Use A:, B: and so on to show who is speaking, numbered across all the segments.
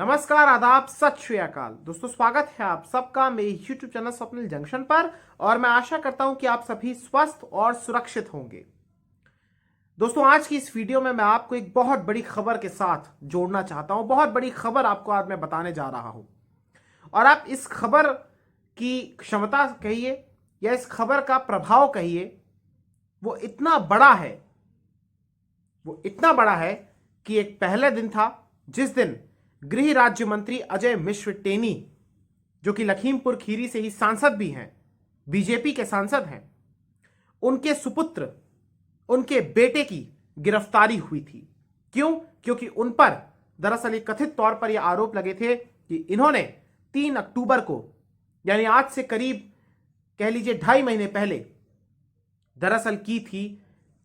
A: नमस्कार, आदाब, सत श्री अकाल। दोस्तों, स्वागत है आप सबका मेरे YouTube चैनल स्वप्निल जंक्शन पर। और मैं आशा करता हूं कि आप सभी स्वस्थ और सुरक्षित होंगे। दोस्तों, आज की इस वीडियो में मैं आपको एक बहुत बड़ी खबर के साथ जोड़ना चाहता हूं। बहुत बड़ी खबर आपको आज मैं बताने जा रहा हूं और आप इस खबर की क्षमता कहिए या इस खबर का प्रभाव कहिए, वो इतना बड़ा है कि एक पहले दिन था जिस दिन गृह राज्य मंत्री अजय मिश्र टेनी, जो कि लखीमपुर खीरी से ही सांसद भी हैं, बीजेपी के सांसद हैं, उनके सुपुत्र, उनके बेटे की गिरफ्तारी हुई थी। क्यों? क्योंकि उन पर दरअसल एक कथित तौर पर यह आरोप लगे थे कि इन्होंने 3 अक्टूबर को, यानी आज से करीब कह लीजिए 2.5 महीने पहले, दरअसल की थी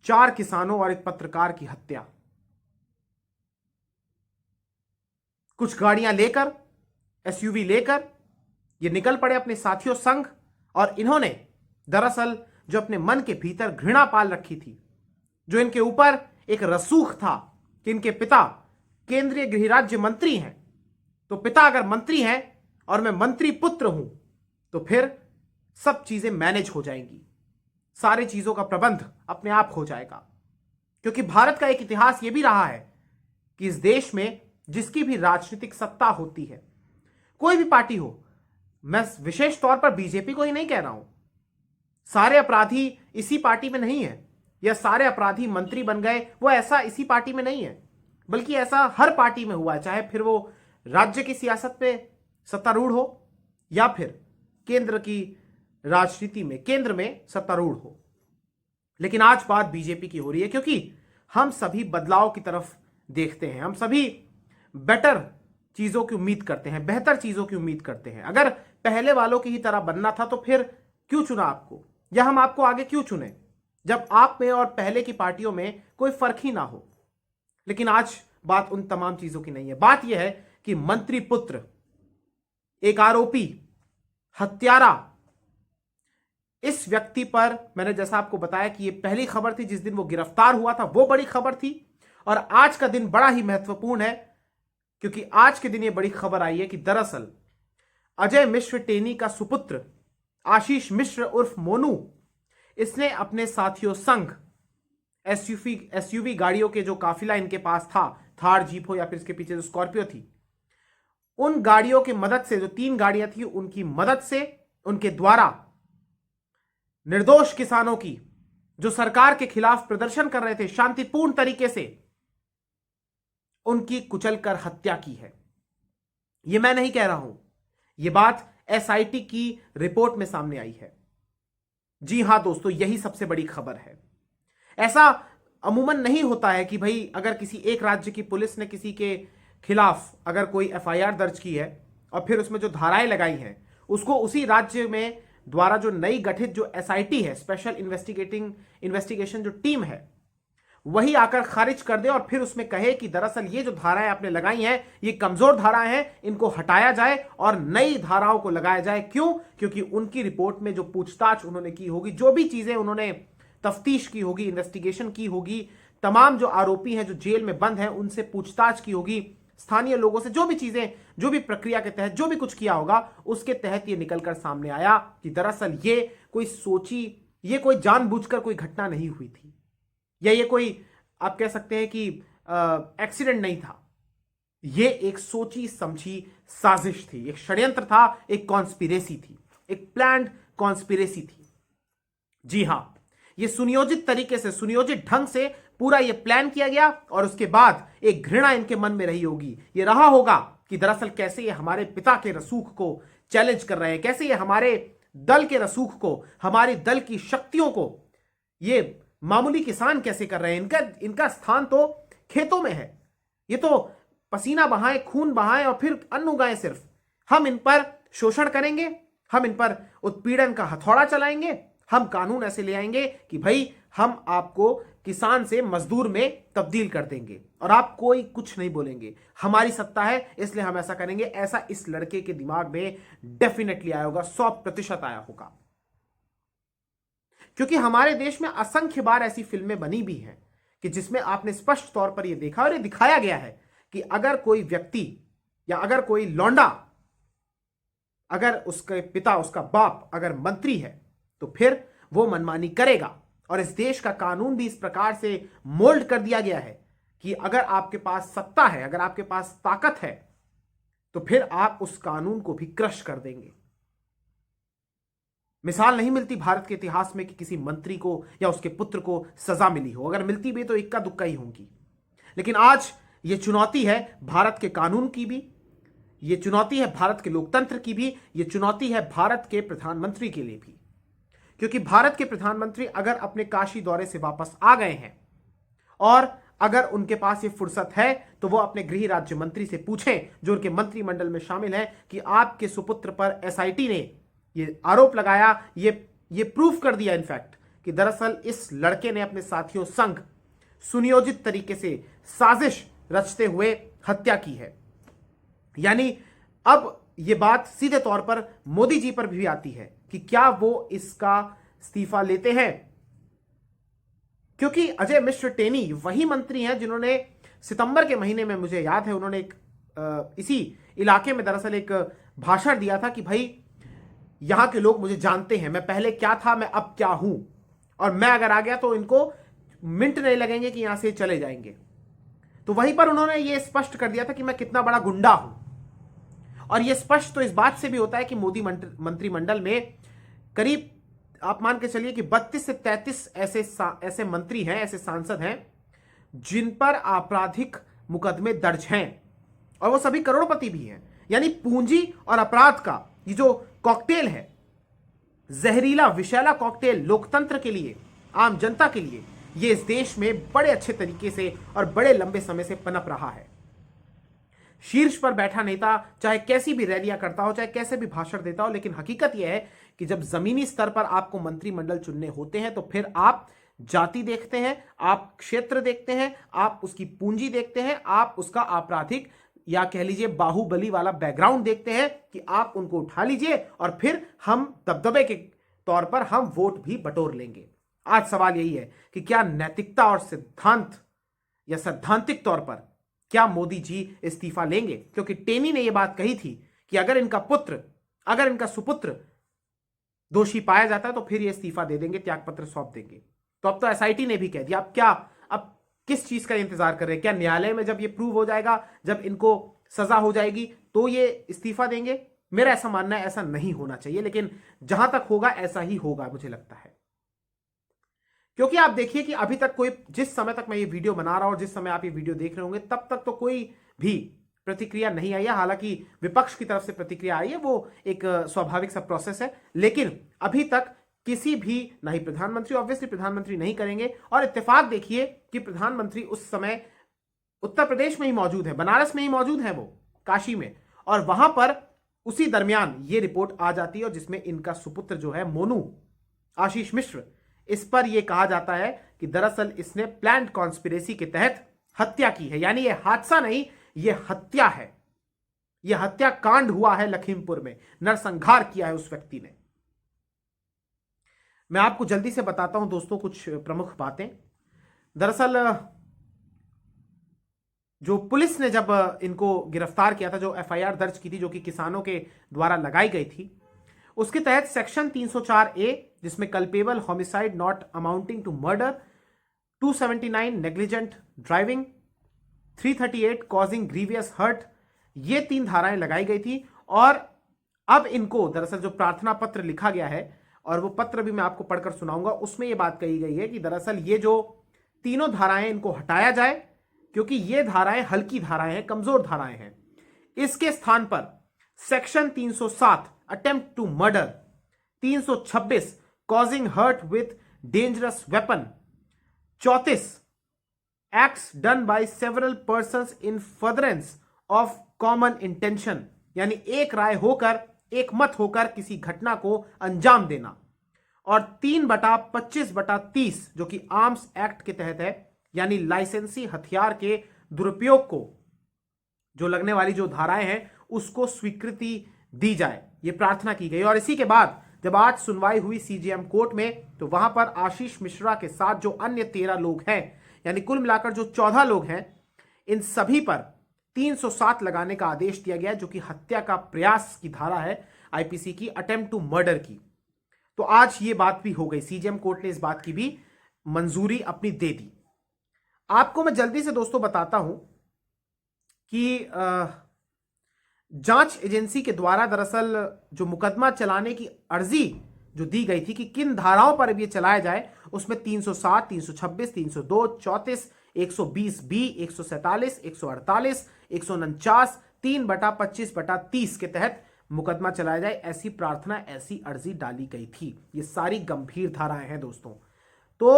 A: 4 किसानों और एक पत्रकार की हत्या। कुछ गाड़ियां लेकर, एसयूवी लेकर ये निकल पड़े अपने साथियों संग, और इन्होंने दरअसल जो अपने मन के भीतर घृणा पाल रखी थी, जो इनके ऊपर एक रसूख था कि इनके पिता केंद्रीय गृह राज्य मंत्री हैं, तो पिता अगर मंत्री हैं और मैं मंत्री पुत्र हूं तो फिर सब चीजें मैनेज हो जाएंगी, सारी चीजों का प्रबंध अपने आप हो जाएगा। क्योंकि भारत का एक इतिहास यह भी रहा है कि इस देश में जिसकी भी राजनीतिक सत्ता होती है, कोई भी पार्टी हो, मैं विशेष तौर पर बीजेपी को ही नहीं कह रहा हूं, सारे अपराधी इसी पार्टी में नहीं है, या सारे अपराधी मंत्री बन गए, वो ऐसा इसी पार्टी में नहीं है, बल्कि ऐसा हर पार्टी में हुआ है, चाहे फिर वो राज्य की सियासत में सत्तारूढ़ हो या फिर केंद्र की राजनीति में, केंद्र में सत्तारूढ़ हो। लेकिन आज बात बीजेपी की हो रही है, क्योंकि हम सभी बदलाव की तरफ देखते हैं, हम सभी बेटर चीजों की उम्मीद करते हैं, बेहतर चीजों की उम्मीद करते हैं। अगर पहले वालों की ही तरह बनना था तो फिर क्यों चुना आपको, या हम आपको आगे क्यों चुने, जब आप में और पहले की पार्टियों में कोई फर्क ही ना हो। लेकिन आज बात उन तमाम चीजों की नहीं है। बात यह है कि मंत्री पुत्र, एक आरोपी, हत्यारा, इस व्यक्ति पर मैंने जैसा आपको बताया कि यह पहली खबर थी, जिस दिन वो गिरफ्तार हुआ था वो बड़ी खबर थी। और आज का दिन बड़ा ही महत्वपूर्ण है, क्योंकि आज के दिन यह बड़ी खबर आई है कि दरअसल अजय मिश्र टेनी का सुपुत्र आशीष मिश्र उर्फ मोनू, इसने अपने साथियों संग एसयूवी गाड़ियों के जो काफिला इनके पास था, थार, जीप हो या फिर इसके पीछे जो स्कॉर्पियो थी, उन गाड़ियों की मदद से, जो 3 गाड़ियां थी, उनकी मदद से, उनके द्वारा निर्दोष किसानों की, जो सरकार के खिलाफ प्रदर्शन कर रहे थे शांतिपूर्ण तरीके से, उनकी कुचलकर हत्या की है। यह मैं नहीं कह रहा हूं, यह बात एसआईटी की रिपोर्ट में सामने आई है। जी हां दोस्तों, यही सबसे बड़ी खबर है। ऐसा अमूमन नहीं होता है कि भाई अगर किसी एक राज्य की पुलिस ने किसी के खिलाफ अगर कोई एफआईआर दर्ज की है और फिर उसमें जो धाराएं लगाई हैं, उसको उसी राज्य में द्वारा जो नई गठित जो एसआईटी है, स्पेशल इन्वेस्टिगेशन जो टीम है, वही आकर खारिज कर दे और फिर उसमें कहे कि दरअसल ये जो धाराएं आपने लगाई हैं ये कमजोर धाराएं हैं, इनको हटाया जाए और नई धाराओं को लगाया जाए। क्यों? क्योंकि उनकी रिपोर्ट में जो पूछताछ उन्होंने की होगी, जो भी चीजें उन्होंने तफ्तीश की होगी, इन्वेस्टिगेशन की होगी, तमाम जो आरोपी हैं जो जेल में बंद हैं उनसे पूछताछ की होगी, स्थानीय लोगों से जो भी चीजें, जो भी प्रक्रिया के तहत जो भी कुछ किया होगा, उसके तहत ये निकलकर सामने आया कि दरअसल ये कोई जानबूझकर कोई घटना नहीं हुई थी, या ये कोई आप कह सकते हैं कि एक्सीडेंट नहीं था। ये एक सोची समझी साजिश थी, एक षड्यंत्र था, एक कॉन्स्पिरेसी थी, एक प्लान्ड कॉन्स्पिरेसी थी। जी हां, ये सुनियोजित तरीके से, सुनियोजित ढंग से पूरा ये प्लान किया गया और उसके बाद एक घृणा इनके मन में रही होगी, ये रहा होगा कि दरअसल कैसे ये हमारे पिता के रसूख को चैलेंज कर रहे हैं, कैसे ये हमारे दल के रसूख को, हमारे दल की शक्तियों को ये मामूली किसान कैसे कर रहे हैं। इनका स्थान तो खेतों में है, ये तो पसीना बहाएं, खून बहाएं और फिर अन्न उगाएं। सिर्फ हम इन पर शोषण करेंगे, हम इन पर उत्पीड़न का हथौड़ा चलाएंगे, हम कानून ऐसे ले आएंगे कि भाई हम आपको किसान से मजदूर में तब्दील कर देंगे और आप कोई कुछ नहीं बोलेंगे, हमारी सत्ता है इसलिए हम ऐसा करेंगे। ऐसा इस लड़के के दिमाग में डेफिनेटली आया होगा, 100% आया होगा। क्योंकि हमारे देश में असंख्य बार ऐसी फिल्में बनी भी हैं कि जिसमें आपने स्पष्ट तौर पर यह देखा और यह दिखाया गया है कि अगर कोई व्यक्ति या अगर कोई लौंडा, अगर उसके पिता, उसका बाप अगर मंत्री है, तो फिर वो मनमानी करेगा। और इस देश का कानून भी इस प्रकार से मोल्ड कर दिया गया है कि अगर आपके पास सत्ता है, अगर आपके पास ताकत है, तो फिर आप उस कानून को भी क्रश कर देंगे। मिसाल नहीं मिलती भारत के इतिहास में कि किसी मंत्री को या उसके पुत्र को सजा मिली हो, अगर मिलती भी तो इक्का दुक्का ही होंगी। लेकिन आज यह चुनौती है भारत के कानून की भी, ये चुनौती है भारत के लोकतंत्र की भी, ये चुनौती है भारत के प्रधानमंत्री के लिए भी। क्योंकि भारत के प्रधानमंत्री अगर अपने काशी दौरे से वापस आ गए हैं और अगर उनके पास ये फुर्सत है, तो वो अपने गृह राज्य मंत्री से पूछें, जो उनके मंत्रिमंडल में शामिल हैं, कि आपके सुपुत्र पर एसआईटी ने ये आरोप लगाया, ये प्रूफ कर दिया इनफैक्ट कि दरअसल इस लड़के ने अपने साथियों संग सुनियोजित तरीके से साजिश रचते हुए हत्या की है। यानी अब यह बात सीधे तौर पर मोदी जी पर भी आती है कि क्या वो इसका इस्तीफा लेते हैं, क्योंकि अजय मिश्र टेनी वही मंत्री हैं जिन्होंने सितंबर के महीने में, मुझे याद है, उन्होंने इसी इलाके में दरअसल एक भाषण दिया था कि भाई यहां के लोग मुझे जानते हैं, मैं पहले क्या था, मैं अब क्या हूं, और मैं अगर आ गया तो इनको मिनट नहीं लगेंगे कि यहां से चले जाएंगे। तो वहीं पर उन्होंने ये स्पष्ट कर दिया था कि मैं कितना बड़ा गुंडा हूं। और यह स्पष्ट तो इस बात से भी होता है कि मोदी मंत्रिमंडल में करीब आप मान के चलिए कि 32 से 33 ऐसे मंत्री हैं, ऐसे सांसद हैं जिन पर आपराधिक मुकदमे दर्ज हैं, और वो सभी करोड़पति भी हैं। यानी पूंजी और अपराध का ये जो कॉकटेल है, जहरीला विषैला कॉकटेल लोकतंत्र के लिए, आम जनता के लिए, ये इस देश में बड़े अच्छे तरीके से और बड़े लंबे समय से पनप रहा है। शीर्ष पर बैठा नेता चाहे कैसी भी रैलियां करता हो, चाहे कैसे भी भाषण देता हो, लेकिन हकीकत यह है कि जब जमीनी स्तर पर आपको मंत्रिमंडल चुनने होते हैं, तो फिर आप जाति देखते हैं, आप क्षेत्र देखते हैं, आप उसकी पूंजी देखते हैं, आप उसका आपराधिक या कह लीजिए बाहुबली वाला बैकग्राउंड देखते हैं कि आप उनको उठा लीजिए और फिर हम दबदबे के तौर पर हम वोट भी बटोर लेंगे। आज सवाल यही है कि क्या नैतिकता और सिद्धांत या सैद्धांतिक तौर पर क्या मोदी जी इस्तीफा लेंगे? क्योंकि टेनी ने यह बात कही थी कि अगर इनका सुपुत्र दोषी पाया जाता है तो फिर ये इस्तीफा दे देंगे, त्यागपत्र सौंप देंगे। तो अब तो एसआईटी ने भी कह दिया, अब किस चीज का इंतजार कर रहे हैं? क्या न्यायालय में जब ये प्रूव हो जाएगा, जब इनको सजा हो जाएगी तो ये इस्तीफा देंगे? मेरा ऐसा मानना है ऐसा नहीं होना चाहिए, लेकिन जहां तक होगा ऐसा ही होगा मुझे लगता है। क्योंकि आप देखिए कि अभी तक कोई, जिस समय तक मैं ये वीडियो बना रहा हूं, जिस समय आप ये वीडियो देख रहे होंगे, तब तक तो कोई भी प्रतिक्रिया नहीं आई है। हालांकि विपक्ष की तरफ से प्रतिक्रिया आई है, वो एक स्वाभाविक सा प्रोसेस है, लेकिन अभी तक किसी भी, नहीं प्रधानमंत्री, ऑब्वियसली प्रधानमंत्री नहीं करेंगे। और इत्तेफाक देखिए कि प्रधानमंत्री उस समय उत्तर प्रदेश में ही मौजूद है, बनारस में ही मौजूद है, वो काशी में, और वहां पर उसी दरमियान ये रिपोर्ट आ जाती है और जिसमें इनका सुपुत्र जो है मोनू आशीष मिश्र, इस पर यह कहा जाता है कि दरअसल इसने प्लान्ड कॉन्स्पिरेसी के तहत हत्या की है। यानी यह हादसा नहीं, यह हत्या है, यह हत्याकांड हुआ है लखीमपुर में, नरसंहार किया है उस व्यक्ति ने। मैं आपको जल्दी से बताता हूं दोस्तों कुछ प्रमुख बातें। दरअसल जो पुलिस ने जब इनको गिरफ्तार किया था, जो एफआईआर दर्ज की थी, जो कि किसानों के द्वारा लगाई गई थी, उसके तहत सेक्शन 304A, जिसमें culpable homicide not amounting to murder, 279 negligent driving, 338 causing grievous hurt, ये 3 धाराएं लगाई गई थी। और अब इनको दरअसल जो प्रार्थना पत्र लिखा गया है, और वो पत्र भी मैं आपको पढ़कर सुनाऊंगा, उसमें ये बात कही गई है कि दरअसल ये जो तीनों धाराएं, इनको हटाया जाए, क्योंकि ये धाराएं हल्की धाराएं हैं, कमजोर धाराएं हैं। इसके स्थान पर section 307 attempt to murder, 326 causing hurt with dangerous weapon, 34 acts done by several persons in furtherance of common intention, यानी एक राय होकर, एक मत होकर किसी घटना को अंजाम देना, और 3/25/30 जो कि आर्म्स एक्ट के तहत है, यानी लाइसेंसी हथियार के दुरुपयोग को जो लगने वाली जो धाराएं हैं उसको स्वीकृति दी जाए, ये प्रार्थना की गई। और इसी के बाद जब आज सुनवाई हुई सीजेएम कोर्ट में, तो वहां पर आशीष मिश्रा के साथ जो अन्य 13 लोग हैं, यानी कुल मिलाकर जो 14 लोग हैं, इन सभी पर 307 लगाने का आदेश दिया गया है, जो कि हत्या का प्रयास की धारा है आईपीसी की, अटेम्प्ट टू मर्डर की। तो आज ये बात भी हो गई, सीजेएम कोर्ट ने इस बात की भी मंजूरी अपनी दे दी। आपको मैं जल्दी से दोस्तों बताता हूं कि जांच एजेंसी के द्वारा दरअसल जो मुकदमा चलाने की अर्जी जो दी गई थी कि किन धाराओं पर अब ये चलाया जाए, उसमें 307, 326, 302, 34, 120 बी, 147, 148, 149, 3/25/30 के तहत मुकदमा चलाया जाए, ऐसी प्रार्थना, ऐसी अर्जी डाली गई थी। ये सारी गंभीर धाराएं हैं दोस्तों। तो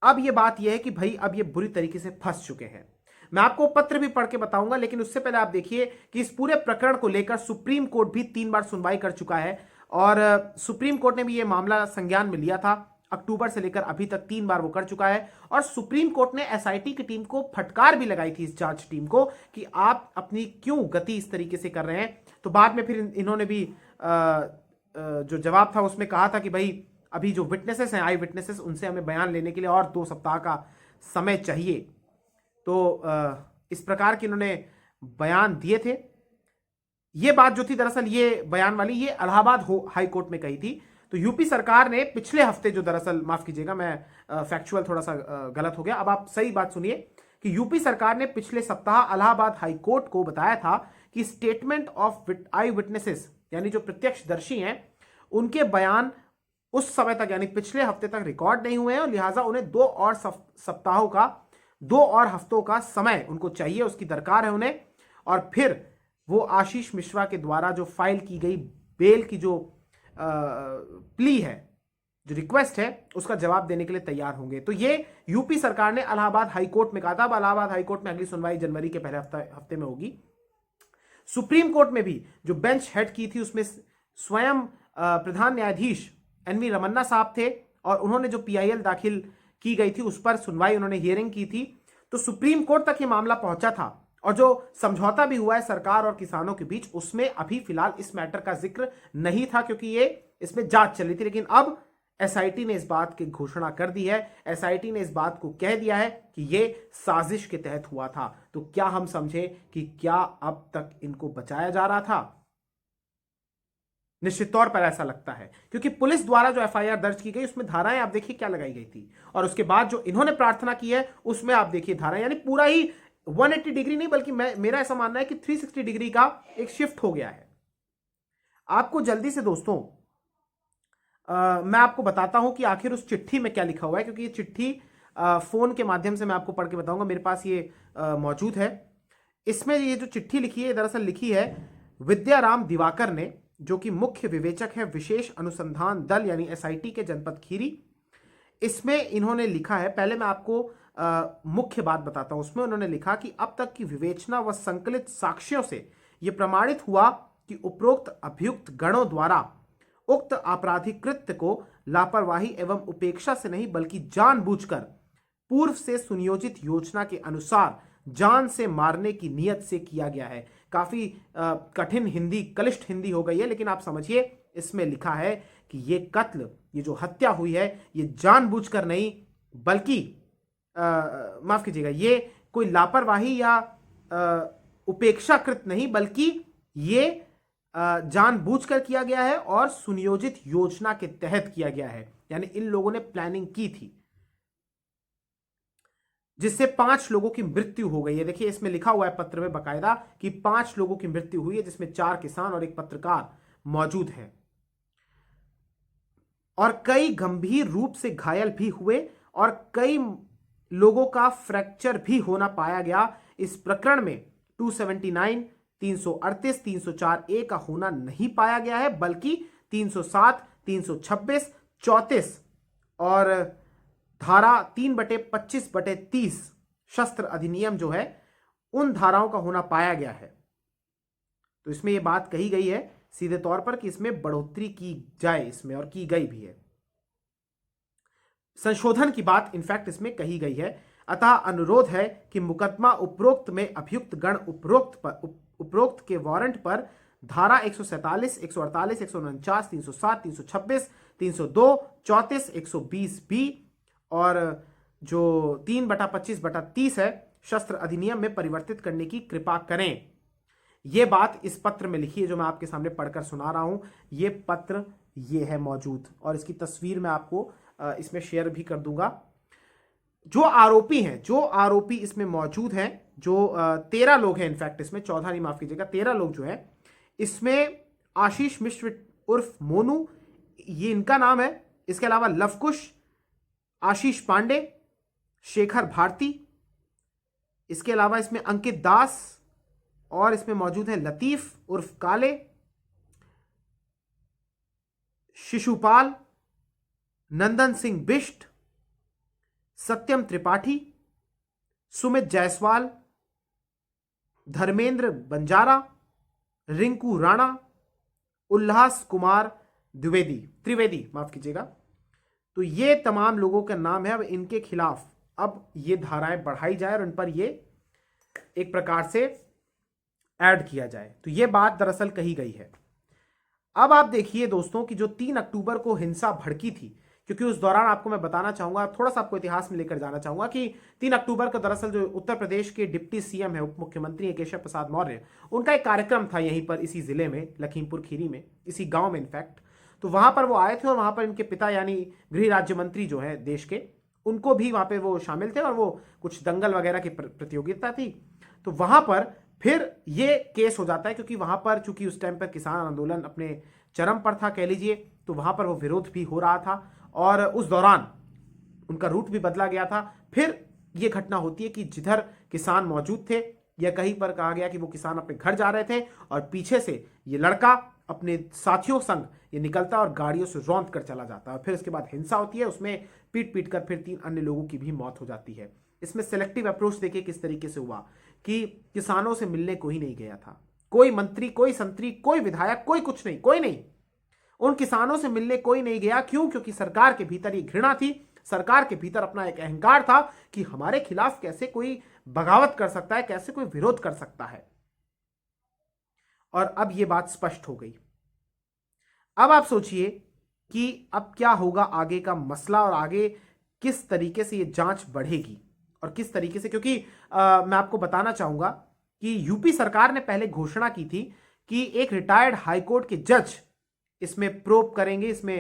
A: अब ये बात यह है कि भाई अब ये बुरी तरीके से फंस चुके हैं। मैं आपको पत्र भी पढ़ के बताऊंगा, लेकिन उससे पहले आप देखिए कि इस पूरे प्रकरण को लेकर सुप्रीम कोर्ट भी 3 बार सुनवाई कर चुका है और सुप्रीम कोर्ट ने भी ये मामला संज्ञान में लिया था। अक्टूबर से लेकर अभी तक 3 बार वो कर चुका है और सुप्रीम कोर्ट ने एसआईटी की टीम को फटकार भी लगाई थी, इस जांच टीम को, कि आप अपनी क्यों गति इस तरीके से कर रहे हैं। तो बाद में फिर इन्होंने भी जो जवाब था उसमें कहा था कि भाई अभी जो विटनेसेस हैं, आई विटनेसेस, उनसे हमें बयान लेने के लिए और 2 सप्ताह का समय चाहिए। तो इस प्रकार के इन्होंने बयान दिए थे। ये बात जो थी दरअसल, ये बयान वाली, ये इलाहाबाद हाई कोर्ट में कही थी। तो यूपी सरकार ने पिछले हफ्ते जो, दरअसल माफ कीजिएगा मैं फैक्चुअल थोड़ा सा गलत हो गया, अब आप सही बात सुनिए, कि यूपी सरकार ने पिछले सप्ताह इलाहाबाद हाई कोर्ट को बताया था कि स्टेटमेंट ऑफ आई विटनेसेस, यानी जो प्रत्यक्षदर्शी हैं, उनके बयान उस समय तक, यानी पिछले हफ्ते तक रिकॉर्ड नहीं हुए हैं और लिहाजा उन्हें 2 और सप्ताहों का, 2 और हफ्तों का समय उनको चाहिए, उसकी दरकार है उन्हें। और फिर वो आशीष मिश्रा के द्वारा जो फाइल की गई बेल की जो प्ली है, जो रिक्वेस्ट है, उसका जवाब देने के लिए तैयार होंगे। तो ये यूपी सरकार ने इलाहाबाद हाई कोर्ट में कहा था। अब इलाहाबाद हाई कोर्ट में अगली सुनवाई जनवरी के पहले हफ्ते में होगी। सुप्रीम कोर्ट में भी जो बेंच हेड की थी, उसमें स्वयं प्रधान न्यायाधीश एनवी रमन्ना साहब थे और उन्होंने जो पीआईएल दाखिल की गई थी उस पर सुनवाई, उन्होंने हियरिंग की थी। तो सुप्रीम कोर्ट तक ये मामला पहुंचा था और जो समझौता भी हुआ है सरकार और किसानों के बीच, उसमें अभी फिलहाल इस मैटर का जिक्र नहीं था, क्योंकि ये इसमें जांच चल रही थी। लेकिन अब एसआईटी ने इस बात की घोषणा कर दी है, एसआईटी ने इस बात को कह दिया है कि ये साजिश के तहत हुआ था। तो क्या हम समझे कि क्या अब तक इनको बचाया जा रहा था? निश्चित तौर पर ऐसा लगता है, क्योंकि पुलिस द्वारा जो एफआईआर दर्ज की गई उसमें धाराएं आप देखिए क्या लगाई गई थी, और उसके बाद जो इन्होंने प्रार्थना की है उसमें आप देखिए धाराएं, यानी पूरा ही 180 डिग्री नहीं, बल्कि मेरा ऐसा मानना है कि 360 डिग्री का एक शिफ्ट हो गया है। आपको जल्दी से दोस्तों मैं आपको बताता हूं कि आखिर उस चिट्ठी में क्या लिखा हुआ है, क्योंकि ये चिट्ठी फोन के माध्यम से मैं आपको पढ़ के बताऊंगा, मेरे पास ये मौजूद है। इसमें ये जो चिट्ठी लिखी है, दरअसल लिखी है विद्याराम दिवाकर ने, जो कि मुख्य विवेचक है विशेष अनुसंधान दल यानी एसआईटी के जनपद खीरी। इसमें इन्होंने लिखा है, पहले मैं आपको मुख्य बात बताता हूं। उसमें उन्होंने लिखा कि अब तक की विवेचना व संकलित साक्ष्यों से यह प्रमाणित हुआ कि उपरोक्त अभियुक्त गणों द्वारा उक्त आपराधिक कृत्य को लापरवाही एवं उपेक्षा से नहीं बल्कि जानबूझकर पूर्व से सुनियोजित योजना के अनुसार जान से मारने की नियत से किया गया है। काफी कठिन हिंदी, क्लिष्ट हिंदी हो गई है, लेकिन आप समझिए, इसमें लिखा है कि ये कत्ल, ये जो हत्या हुई है, ये जानबूझकर नहीं बल्कि माफ कीजिएगा, ये कोई लापरवाही या उपेक्षाकृत नहीं, बल्कि ये जानबूझकर किया गया है और सुनियोजित योजना के तहत किया गया है। यानी इन लोगों ने प्लानिंग की थी, जिससे 5 लोगों की मृत्यु हो गई है। देखिए इसमें लिखा हुआ है पत्र में बकायदा कि 5 लोगों की मृत्यु हुई है, जिसमें 4 किसान और 1 पत्रकार मौजूद हैं, और कई गंभीर रूप से घायल भी हुए और कई लोगों का फ्रैक्चर भी होना पाया गया। इस प्रकरण में 279, 338, 304A का होना नहीं पाया गया है, बल्कि 307, 326, 34 और धारा 3/25/30 शस्त्र अधिनियम जो है, उन धाराओं का होना पाया गया है। तो इसमें यह बात कही गई है सीधे तौर पर कि इसमें बढ़ोतरी की जाए, इसमें, और की गई भी है। संशोधन की बात इनफैक्ट इसमें कही गई है। अतः अनुरोध है कि मुकदमा उपरोक्त में अभियुक्त गण उपरोक्त के वारंट पर धारा 147, 148, 149, 307, 326, 302, 34, 120B और जो 3/25/30 है शस्त्र अधिनियम में परिवर्तित करने की कृपा करें। यह बात इस पत्र में लिखी है जो मैं आपके सामने पढ़कर सुना रहा हूं। यह पत्र ये है मौजूद, और इसकी तस्वीर मैं आपको इसमें शेयर भी कर दूंगा। जो आरोपी इसमें मौजूद हैं, जो 13 लोग हैं, इनफैक्ट इसमें 14 नहीं, माफ कीजिएगा, 13 लोग जो है इसमें आशीष मिश्र उर्फ मोनू, ये इनका नाम है। इसके अलावा लवकुश, आशीष पांडे, शेखर भारती, इसके अलावा इसमें अंकित दास, और इसमें मौजूद है लतीफ उर्फ काले, शिशुपाल, नंदन सिंह बिष्ट, सत्यम त्रिपाठी, सुमित जायसवाल, धर्मेंद्र बंजारा, रिंकू राणा, उल्लास कुमार त्रिवेदी, माफ कीजिएगा। तो ये तमाम लोगों का नाम है। अब इनके खिलाफ अब ये धाराएं बढ़ाई जाए और इन पर ये एक प्रकार से ऐड किया जाए। तो ये बात दरअसल कही गई है। अब आप देखिए दोस्तों कि जो 3 अक्टूबर को हिंसा भड़की थी, क्योंकि उस दौरान आपको मैं बताना चाहूंगा, थोड़ा सा आपको इतिहास में लेकर जाना चाहूंगा कि 3 अक्टूबर को दरअसल जो उत्तर प्रदेश के डिप्टी सीएम है, उप मुख्यमंत्री केशव प्रसाद मौर्य, उनका एक कार्यक्रम था यहीं पर, इसी जिले में, लखीमपुर खीरी में, इसी गांव में इनफैक्ट। तो वहां पर वो आए थे और वहां पर इनके पिता यानी गृह राज्य मंत्री जो है देश के, उनको भी वहां पर वो शामिल थे, और वो कुछ दंगल वगैरह की प्रतियोगिता थी। तो वहां पर फिर ये केस हो जाता है, क्योंकि वहां पर चूंकि उस टाइम पर किसान आंदोलन अपने चरम पर था कह लीजिए, तो वहां पर वो विरोध भी हो रहा था और उस दौरान उनका रूट भी बदला गया था। फिर यह घटना होती है कि जिधर किसान मौजूद थे, या कहीं पर कहा गया कि वो किसान अपने घर जा रहे थे और पीछे से ये लड़का अपने साथियों संग ये निकलता और गाड़ियों से रौंद कर चला जाता है। फिर उसके बाद हिंसा होती है, उसमें पीट कर फिर 3 अन्य लोगों की भी मौत हो जाती है। इसमें सिलेक्टिव अप्रोच देखिए किस तरीके से हुआ कि किसानों से मिलने कोई नहीं गया था, कोई मंत्री, कोई संतरी, कोई विधायक, कोई कुछ नहीं, कोई नहीं, उन किसानों से मिलने कोई नहीं गया। क्यों? क्योंकि सरकार के भीतर ये घृणा थी, सरकार के भीतर अपना एक अहंकार था कि हमारे खिलाफ कैसे कोई बगावत कर सकता है, कैसे कोई विरोध कर सकता है। और अब यह बात स्पष्ट हो गई। अब आप सोचिए कि अब क्या होगा आगे का मसला, और आगे किस तरीके से यह जांच बढ़ेगी और किस तरीके से, क्योंकि मैं आपको बताना चाहूंगा कि यूपी सरकार ने पहले घोषणा की थी कि एक रिटायर्ड हाईकोर्ट के जज इसमें प्रोब करेंगे, इसमें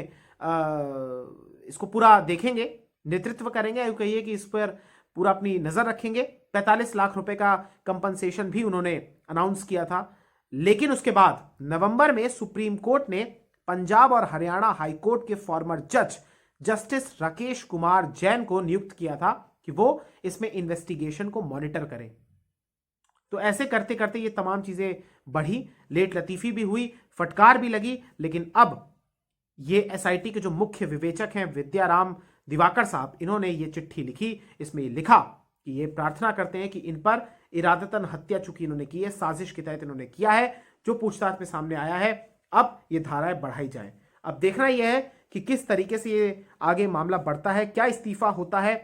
A: इसको पूरा देखेंगे, नेतृत्व करेंगे, यूं कहिए कि इस पर पूरा अपनी नजर रखेंगे। 45 लाख रुपए का कंपनसेशन भी उन्होंने अनाउंस किया था। लेकिन उसके बाद नवंबर में सुप्रीम कोर्ट ने पंजाब और हरियाणा हाईकोर्ट के फॉर्मर जज जस्टिस राकेश कुमार जैन को नियुक्त किया था कि वो इसमें इन्वेस्टिगेशन को मॉनिटर करें। तो ऐसे करते करते ये तमाम चीजें बढ़ी, लेट लतीफी भी हुई, फटकार भी लगी। लेकिन अब ये एसआईटी के जो मुख्य विवेचक हैं विद्याराम दिवाकर साहब, इन्होंने ये चिट्ठी लिखी। इसमें ये लिखा कि ये प्रार्थना करते हैं कि इन पर इरादतन हत्या चूंकि इन्होंने की है, साजिश के तहत इन्होंने किया है, जो पूछताछ में सामने आया है, अब ये धाराएं बढ़ाई जाए। अब देखना यह है कि किस तरीके से ये आगे मामला बढ़ता है, क्या इस्तीफा होता है,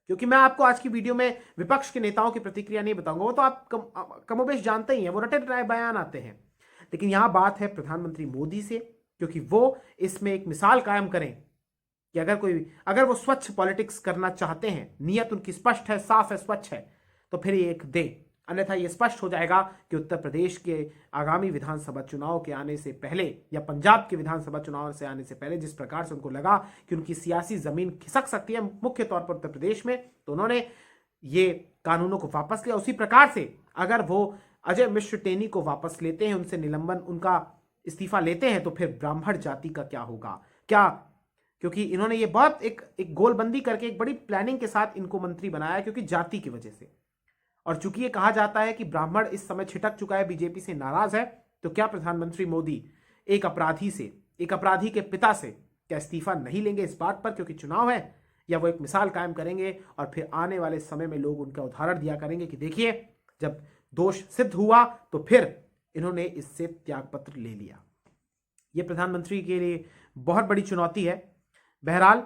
A: क्योंकि मैं आपको आज की वीडियो में विपक्ष के नेताओं की प्रतिक्रिया नहीं बताऊंगा, वो तो आप कमोबेश जानते ही हैं, वो रटे रटाए बयान आते हैं। लेकिन यहां बात है प्रधानमंत्री मोदी से, क्योंकि वो इसमें एक मिसाल कायम करें कि अगर वो स्वच्छ पॉलिटिक्स करना चाहते हैं, नियत उनकी स्पष्ट है, साफ है, स्वच्छ है, तो फिर ये एक दे, अन्यथा ये स्पष्ट हो जाएगा कि उत्तर प्रदेश के आगामी विधानसभा चुनाव के आने से पहले, या पंजाब के विधानसभा चुनाव से आने से पहले, जिस प्रकार से उनको लगा कि उनकी सियासी जमीन खिसक सकती है मुख्य तौर पर उत्तर प्रदेश में, तो उन्होंने ये कानूनों को वापस लिया। उसी प्रकार से अगर वो अजय मिश्र टेनी को वापस लेते हैं, उनसे निलंबन, उनका इस्तीफा लेते हैं, तो फिर ब्राह्मण जाति का क्या होगा? क्या, क्योंकि इन्होंने ये बहुत एक गोलबंदी करके एक बड़ी प्लानिंग के साथ इनको मंत्री बनाया, क्योंकि जाति की वजह से। और चूंकि ये कहा जाता है कि ब्राह्मण इस समय छिटक चुका है, बीजेपी से नाराज है, तो क्या प्रधानमंत्री मोदी एक अपराधी के पिता से क्या इस्तीफा नहीं लेंगे इस बात पर, क्योंकि चुनाव है, या वो एक मिसाल कायम करेंगे और फिर आने वाले समय में लोग उनका उदाहरण दिया करेंगे कि देखिए जब दोष सिद्ध हुआ तो फिर इन्होंने इससे त्यागपत्र ले लिया। यह प्रधानमंत्री के लिए बहुत बड़ी चुनौती है। बहरहाल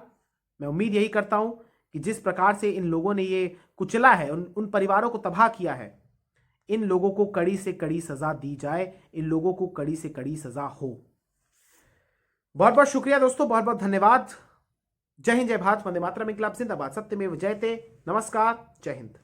A: मैं उम्मीद यही करता हूं कि जिस प्रकार से इन लोगों ने ये कुचला है, उन परिवारों को तबाह किया है, इन लोगों को कड़ी से कड़ी सजा दी जाए, इन लोगों को कड़ी से कड़ी सजा हो। बहुत बहुत शुक्रिया दोस्तों, बहुत बहुत धन्यवाद। जय हिंद, जय भारत, वंदे मातरम, इंकलाब जिंदाबाद, सत्यमेव जयते। नमस्कार, जय हिंद।